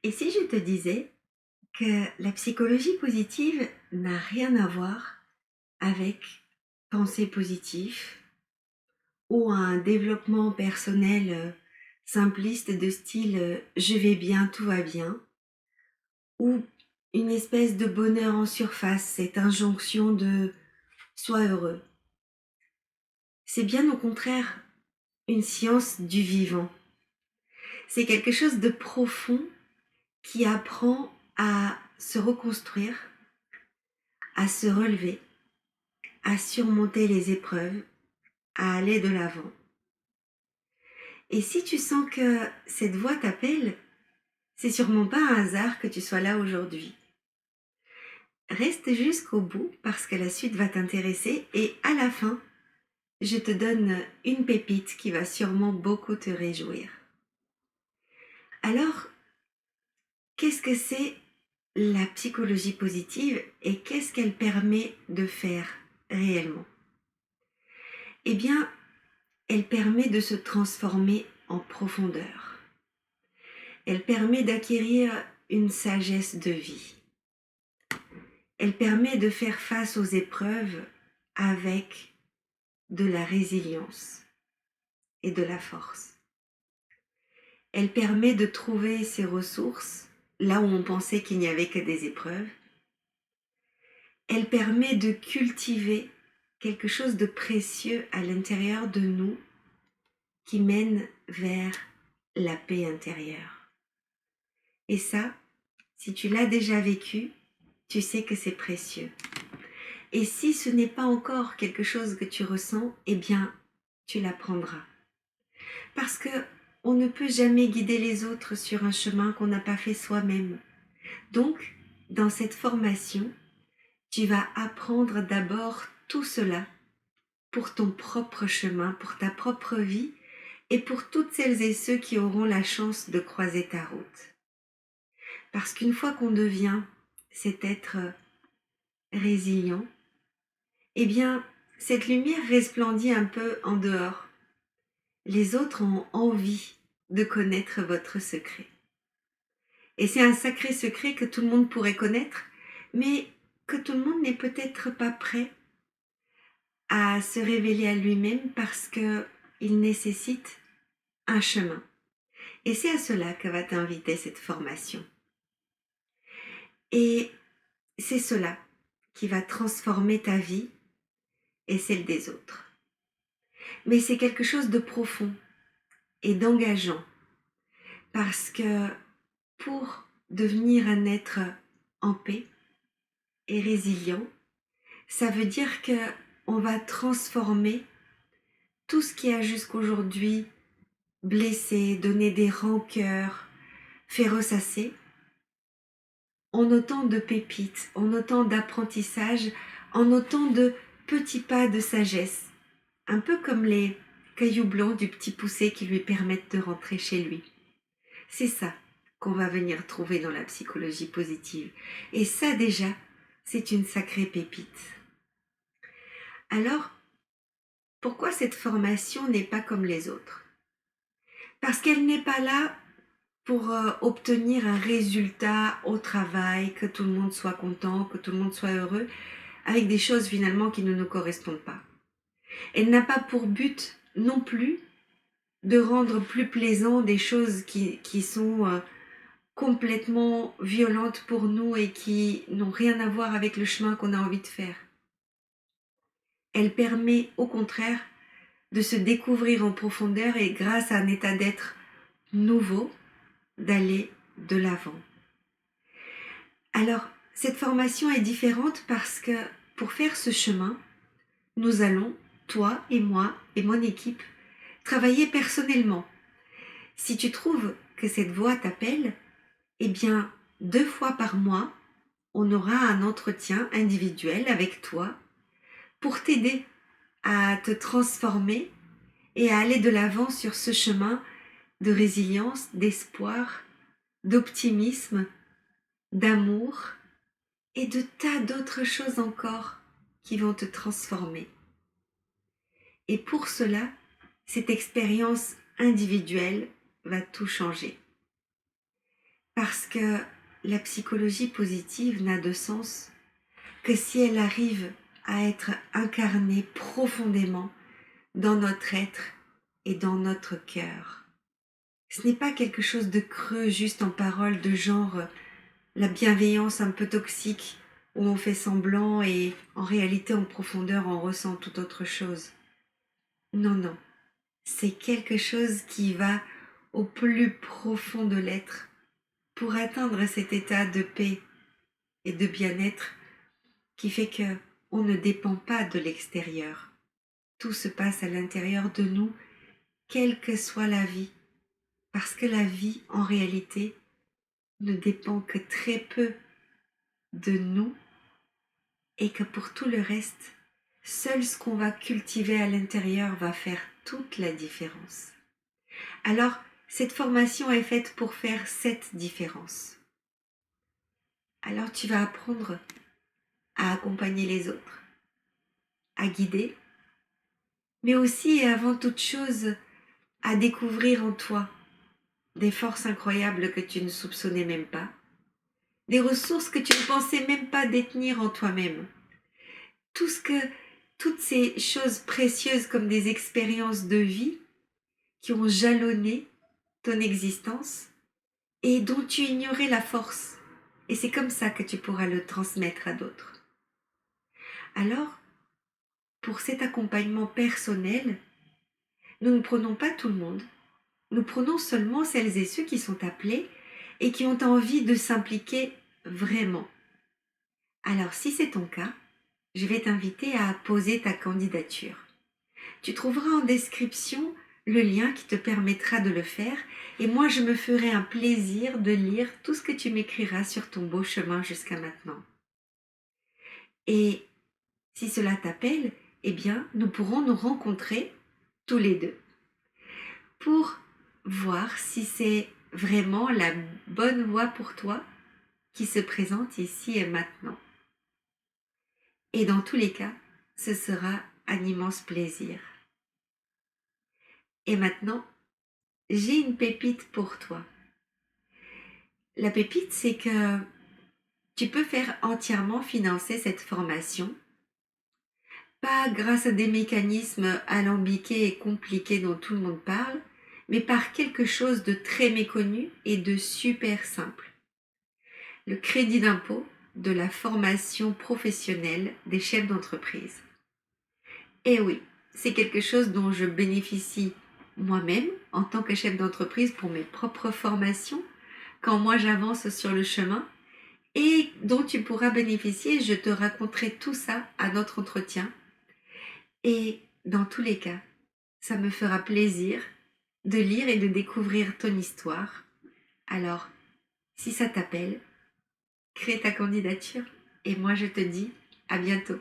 Et si je te disais que la psychologie positive n'a rien à voir avec penser positif ou un développement personnel simpliste de style je vais bien, tout va bien, ou une espèce de bonheur en surface, cette injonction de sois heureux. C'est bien au contraire une science du vivant. C'est quelque chose de profond qui apprend à se reconstruire, à se relever, à surmonter les épreuves, à aller de l'avant. Et si tu sens que cette voix t'appelle, c'est sûrement pas un hasard que tu sois là aujourd'hui. Reste jusqu'au bout parce que la suite va t'intéresser et à la fin, je te donne une pépite qui va sûrement beaucoup te réjouir. Alors, qu'est-ce que c'est la psychologie positive et qu'est-ce qu'elle permet de faire réellement? Eh bien, elle permet de se transformer en profondeur. Elle permet d'acquérir une sagesse de vie. Elle permet de faire face aux épreuves avec de la résilience et de la force. Elle permet de trouver ses ressources là où on pensait qu'il n'y avait que des épreuves. Elle permet de cultiver quelque chose de précieux à l'intérieur de nous qui mène vers la paix intérieure. Et ça, si tu l'as déjà vécu, tu sais que c'est précieux. Et si ce n'est pas encore quelque chose que tu ressens, eh bien, tu l'apprendras. Parce que on ne peut jamais guider les autres sur un chemin qu'on n'a pas fait soi-même. Donc, dans cette formation, tu vas apprendre d'abord tout cela pour ton propre chemin, pour ta propre vie et pour toutes celles et ceux qui auront la chance de croiser ta route. Parce qu'une fois qu'on devient cet être résilient, eh bien, cette lumière resplendit un peu en dehors. Les autres ont envie de connaître votre secret. Et c'est un sacré secret que tout le monde pourrait connaître, mais que tout le monde n'est peut-être pas prêt à se révéler à lui-même parce qu'il nécessite un chemin. Et c'est à cela que va t'inviter cette formation. Et c'est cela qui va transformer ta vie et celle des autres. Mais c'est quelque chose de profond et d'engageant parce que pour devenir un être en paix et résilient, ça veut dire que on va transformer tout ce qui a jusqu'aujourd'hui blessé, donné des rancœurs, fait ressasser en autant de pépites, en autant d'apprentissage, en autant de petits pas de sagesse, un peu comme les cailloux blancs du petit poucet qui lui permettent de rentrer chez lui. C'est ça qu'on va venir trouver dans la psychologie positive. Et ça déjà, c'est une sacrée pépite. Alors, pourquoi cette formation n'est pas comme les autres? Parce qu'elle n'est pas là pour obtenir un résultat au travail, que tout le monde soit content, que tout le monde soit heureux, avec des choses finalement qui ne nous correspondent pas. Elle n'a pas pour but non plus de rendre plus plaisant des choses qui sont complètement violentes pour nous et qui n'ont rien à voir avec le chemin qu'on a envie de faire. Elle permet au contraire de se découvrir en profondeur et grâce à un état d'être nouveau, d'aller de l'avant. Alors, cette formation est différente parce que pour faire ce chemin, nous allons, toi et moi et mon équipe, travailler personnellement. Si tu trouves que cette voix t'appelle, eh bien, 2 fois par mois, on aura un entretien individuel avec toi pour t'aider à te transformer et à aller de l'avant sur ce chemin de résilience, d'espoir, d'optimisme, d'amour et de tas d'autres choses encore qui vont te transformer. Et pour cela, cette expérience individuelle va tout changer. Parce que la psychologie positive n'a de sens que si elle arrive à être incarnée profondément dans notre être et dans notre cœur. Ce n'est pas quelque chose de creux, juste en parole, de genre la bienveillance un peu toxique, où on fait semblant et en réalité en profondeur on ressent tout autre chose. Non, non, c'est quelque chose qui va au plus profond de l'être pour atteindre cet état de paix et de bien-être qui fait que on ne dépend pas de l'extérieur. Tout se passe à l'intérieur de nous, quelle que soit la vie, parce que la vie, en réalité, ne dépend que très peu de nous et que pour tout le reste, seul ce qu'on va cultiver à l'intérieur va faire toute la différence. Alors, cette formation est faite pour faire cette différence. Alors, tu vas apprendre à accompagner les autres, à guider, mais aussi et avant toute chose, à découvrir en toi des forces incroyables que tu ne soupçonnais même pas, des ressources que tu ne pensais même pas détenir en toi-même. Toutes ces choses précieuses comme des expériences de vie qui ont jalonné ton existence et dont tu ignorais la force. Et c'est comme ça que tu pourras le transmettre à d'autres. Alors, pour cet accompagnement personnel, nous ne prenons pas tout le monde. Nous prenons seulement celles et ceux qui sont appelés et qui ont envie de s'impliquer vraiment. Alors, si c'est ton cas, je vais t'inviter à poser ta candidature. Tu trouveras en description le lien qui te permettra de le faire et moi je me ferai un plaisir de lire tout ce que tu m'écriras sur ton beau chemin jusqu'à maintenant. Et si cela t'appelle, eh bien nous pourrons nous rencontrer tous les deux pour voir si c'est vraiment la bonne voie pour toi qui se présente ici et maintenant. Et dans tous les cas, ce sera un immense plaisir. Et maintenant, j'ai une pépite pour toi. La pépite, c'est que tu peux faire entièrement financer cette formation, pas grâce à des mécanismes alambiqués et compliqués dont tout le monde parle, mais par quelque chose de très méconnu et de super simple. Le crédit d'impôt de la formation professionnelle des chefs d'entreprise. Et oui, c'est quelque chose dont je bénéficie moi-même en tant que chef d'entreprise pour mes propres formations, quand moi j'avance sur le chemin, et dont tu pourras bénéficier. Je te raconterai tout ça à notre entretien. Et dans tous les cas, ça me fera plaisir de lire et de découvrir ton histoire. Alors, si ça t'appelle, crée ta candidature et moi je te dis à bientôt.